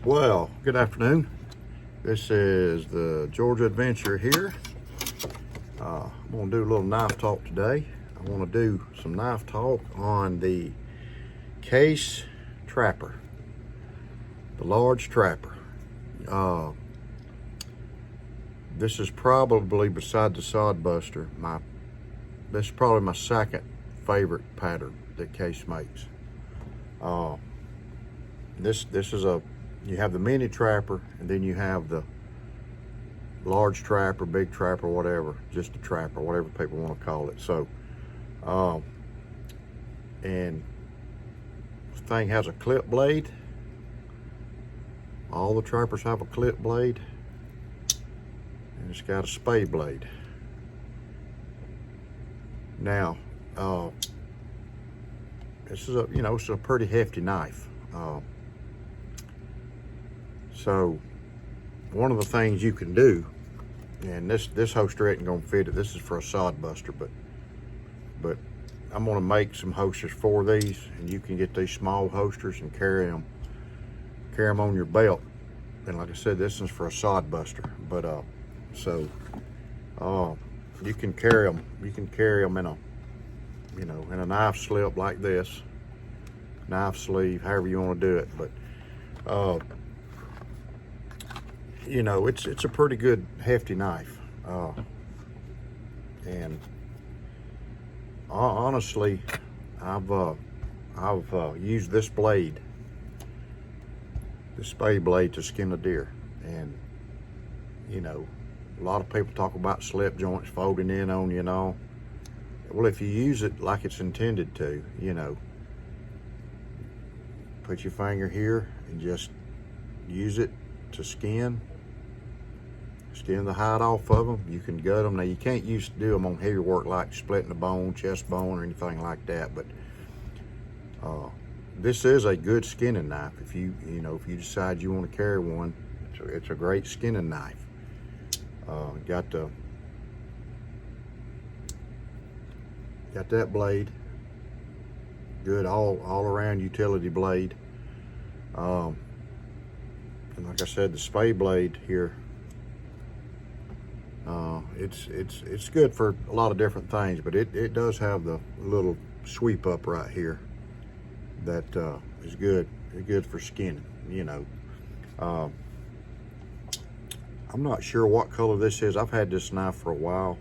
Well, good afternoon. This is the Georgia Adventure here. I'm going to do a little knife talk today. I want to do some knife talk on the Case Trapper, the large trapper. This is probably, beside the Sodbuster, this is probably my second favorite pattern that Case makes. This is you have the mini trapper, and then you have the large trapper, big trapper, whatever, just a trapper, whatever people want to call it. So, and this thing has a clip blade. All the trappers have a clip blade, and it's got a spade blade. Now, this is it's a pretty hefty knife. So one of the things you can do, and this holster isn't gonna fit it. This is for a Sodbuster, but I'm gonna make some holsters for these, and you can get these small holsters and carry them on your belt. And like I said, this is for a Sodbuster, but you can carry them. You can carry them in a knife slip like this, knife sleeve, however you want to do it. But it's a pretty good hefty knife, and honestly, I've used this blade, the spade blade, to skin a deer. And a lot of people talk about slip joints folding in on you and all. Well, if you use it like it's intended to, put your finger here and just use it to skin the hide off of them. You can gut them. Now, you can't do them on heavy work like splitting the bone, chest bone, or anything like that, but this is a good skinning knife. If you decide you want to carry one, it's a great skinning knife. Got that blade, good all around utility blade. And like I said, the spade blade here, it's good for a lot of different things, but it does have the little sweep up right here that is good. It's good for skinning. I'm not sure what color this is. I've had this knife for a while.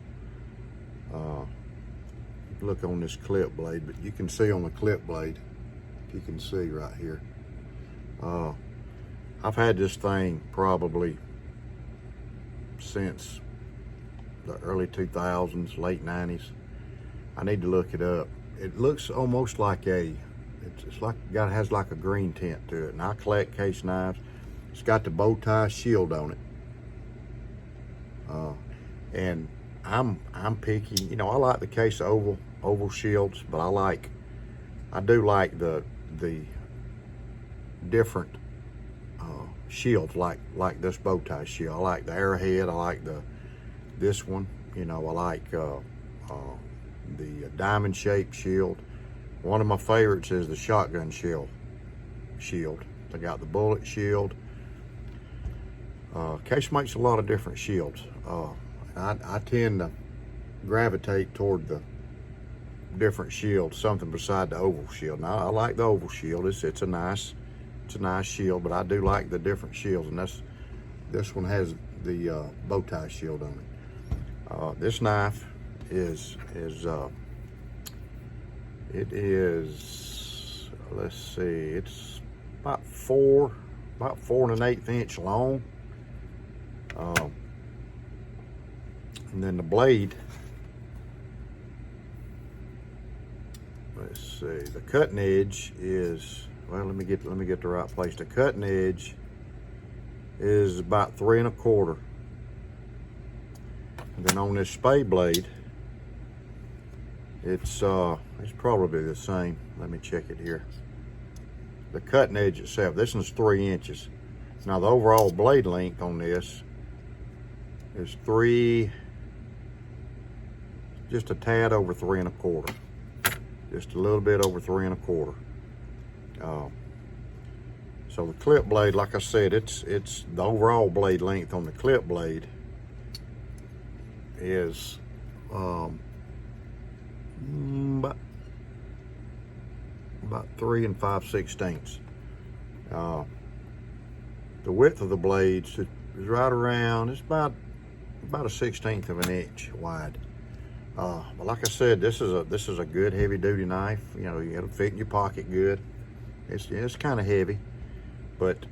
Look on this clip blade, but you can see on the clip blade, you can see right here. I've had this thing probably since the early 2000s, late 90s. I need to look it up. It looks almost like it's like it has like a green tint to it. And I collect Case knives. It's got the bow tie shield on it. And I'm picky. I like the Case oval shields, but I do like the different shields, like this bow tie shield. I like the Arrowhead. I like this one. I like the diamond shaped shield. One of my favorites is the shotgun shield. They got the bullet shield. Case makes a lot of different shields. I tend to gravitate toward the different shields, something beside the oval shield. Now, I like the oval shield. It's a nice shield, but I do like the different shields, and this one has the bow tie shield on it. This knife is let's see, it's about 4 1/8 inch long. And then the blade, let's see, the cutting edge is, well, let me get the right place. The cutting edge is about 3 1/4. And then on this spade blade, it's probably the same. Let me check it here. The cutting edge itself, this one's 3 inches. Now the overall blade length on this is just a tad over 3 So the clip blade, like I said, it's the overall blade length on the clip blade is about 3 5/16. The width of the blades is right around, it's about 1/16 of an inch wide. But like I said, this is a good heavy duty knife. You know, it'll fit in your pocket good. It's kind of heavy, but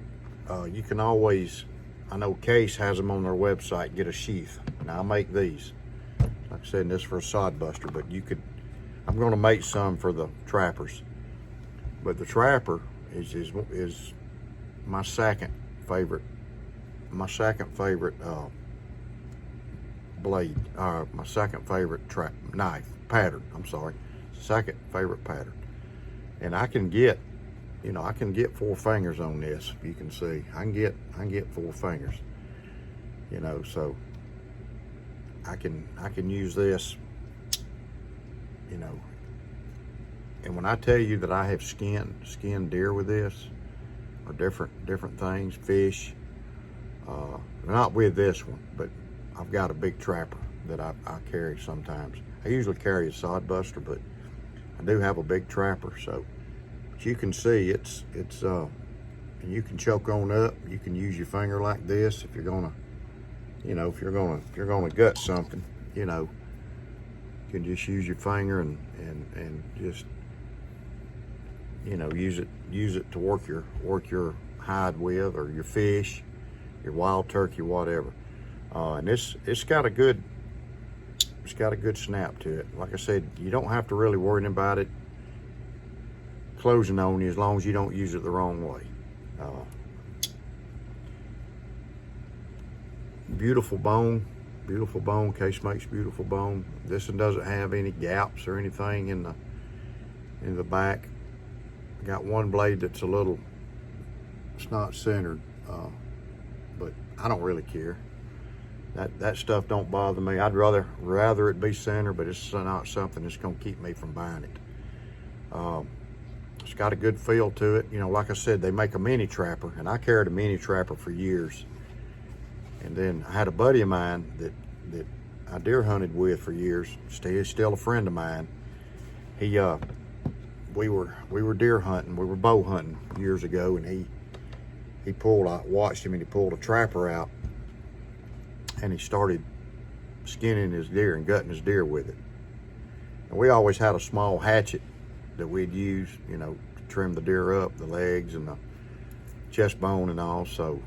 you can always, I know Case has them on their website, get a sheath. Now I make these, like I said, this for a sod buster, but you could, I'm going to make some for the trappers. But the trapper is my second favorite blade, my second favorite knife pattern. I'm sorry, second favorite pattern. And I can get, you know, I can get 4 fingers on this. You can see I can get 4 fingers. You know, so I can use this. You know, and when I tell you that I have skinned deer with this, or different things, fish. Not with this one, but I've got a big trapper that I carry sometimes. I usually carry a sod buster, but I do have a big trapper. So, but you can see it's you can choke on up. You can use your finger like this if you're gonna, you know, if you're gonna gut something. You know, you can just use your finger and just, you know, use it to work your hide with, or your fish, your wild turkey, whatever. And it's got a good snap to it. Like I said, you don't have to really worry about it closing on you as long as you don't use it the wrong way. Beautiful bone. Case makes beautiful bone. This one doesn't have any gaps or anything in the back. Got one blade that's it's not centered, but I don't really care. That stuff don't bother me. I'd rather it be centered, but it's not something that's gonna keep me from buying it. It's got a good feel to it. You know, like I said, they make a mini trapper, and I carried a mini trapper for years. And then I had a buddy of mine that I deer hunted with for years. He's still a friend of mine. We were deer hunting, we were bow hunting years ago, and he pulled, I watched him, and he pulled a trapper out, and he started skinning his deer and gutting his deer with it. And we always had a small hatchet that we'd use, you know, to trim the deer up, the legs and the chest bone and all. So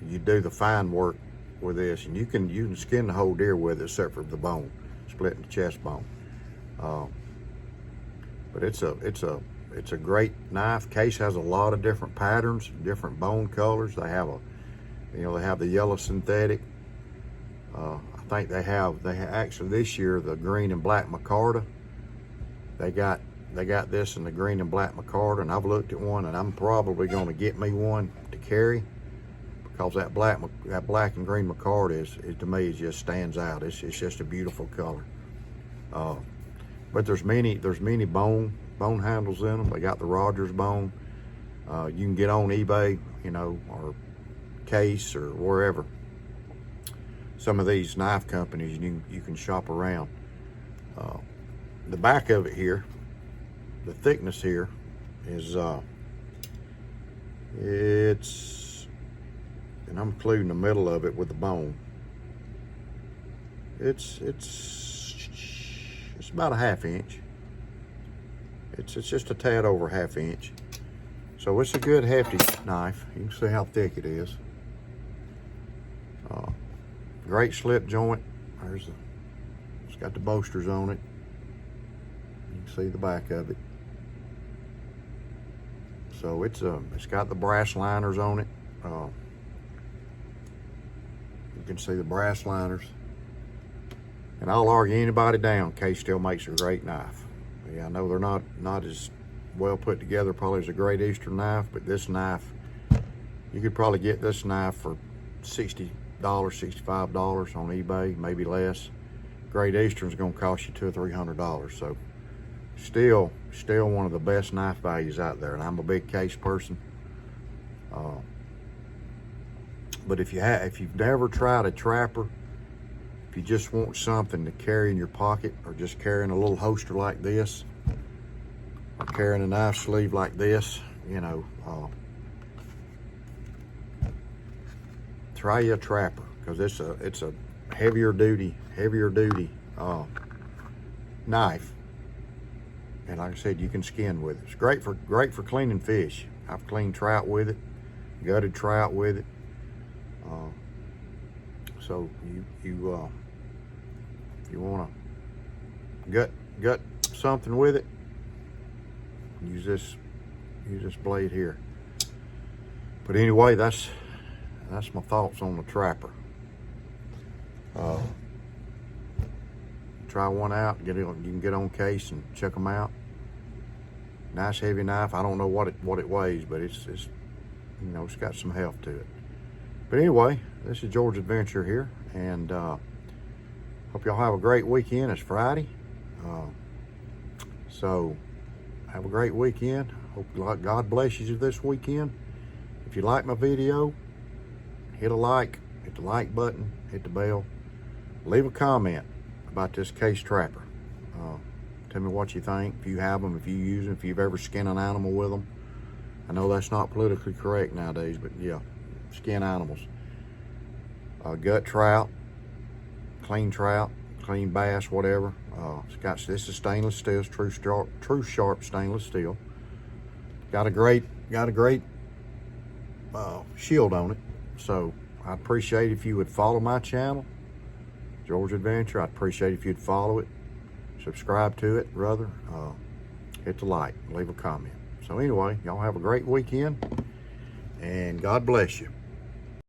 you do the fine work with this, and you can skin the whole deer with it except for the bone, splitting the chest bone. But it's a great knife. Case has a lot of different patterns, different bone colors. They have the yellow synthetic. I think they have actually this year the green and black micarta. They got this in the green and black micarta, and I've looked at one, and I'm probably going to get me one to carry, because that black and green micarta is to me, it just stands out. It's just a beautiful color. But there's many bone handles in them. They got the Rogers bone. You can get on eBay, you know, or Case or wherever. Some of these knife companies, you can shop around. The back of it here, the thickness here is and I'm including the middle of it with the bone. It's about a 1/2 inch. It's just a tad over 1/2 inch. So it's a good hefty knife. You can see how thick it is. Great slip joint. It's got the bolsters on it. You can see the back of it. So it's got the brass liners on it. You can see the brass liners. And I'll argue anybody down, Case still makes a great knife. Yeah, I know they're not as well put together probably as a Great Eastern knife, but this knife, you could probably get this knife for $60, $65 on eBay, maybe less. Great Eastern's gonna cost you $200 or $300. So still one of the best knife values out there. And I'm a big Case person. But if you've never tried a trapper, if you just want something to carry in your pocket, or just carrying a little holster like this, or carrying a knife sleeve like this, you know, try a trapper, because it's a heavier duty knife. And like I said, you can skin with it. It's great for cleaning fish. I've cleaned trout with it, gutted trout with it. So you want to gut something with it, use this blade here. But anyway, that's my thoughts on the trapper. Try one out. You can get on case and check them out. Nice heavy knife. I don't know what it weighs, but it's you know, it's got some heft to it. But anyway, this is George Adventure here, and hope y'all have a great weekend. It's Friday, so have a great weekend. Hope God blesses you this weekend. If you like my video, hit a like, hit the like button, hit the bell, leave a comment about this case trapper. Tell me what you think, if you have them, if you use them, if you've ever skinned an animal with them. I know that's not politically correct nowadays, but yeah, skin animals. Gut trout, clean bass, whatever. This is stainless steel, true sharp stainless steel. Got a great shield on it. So I'd appreciate if you would follow my channel, George Adventure. I'd appreciate if you'd follow it, subscribe to it, rather. Hit the like, leave a comment. So anyway, y'all have a great weekend, and God bless you.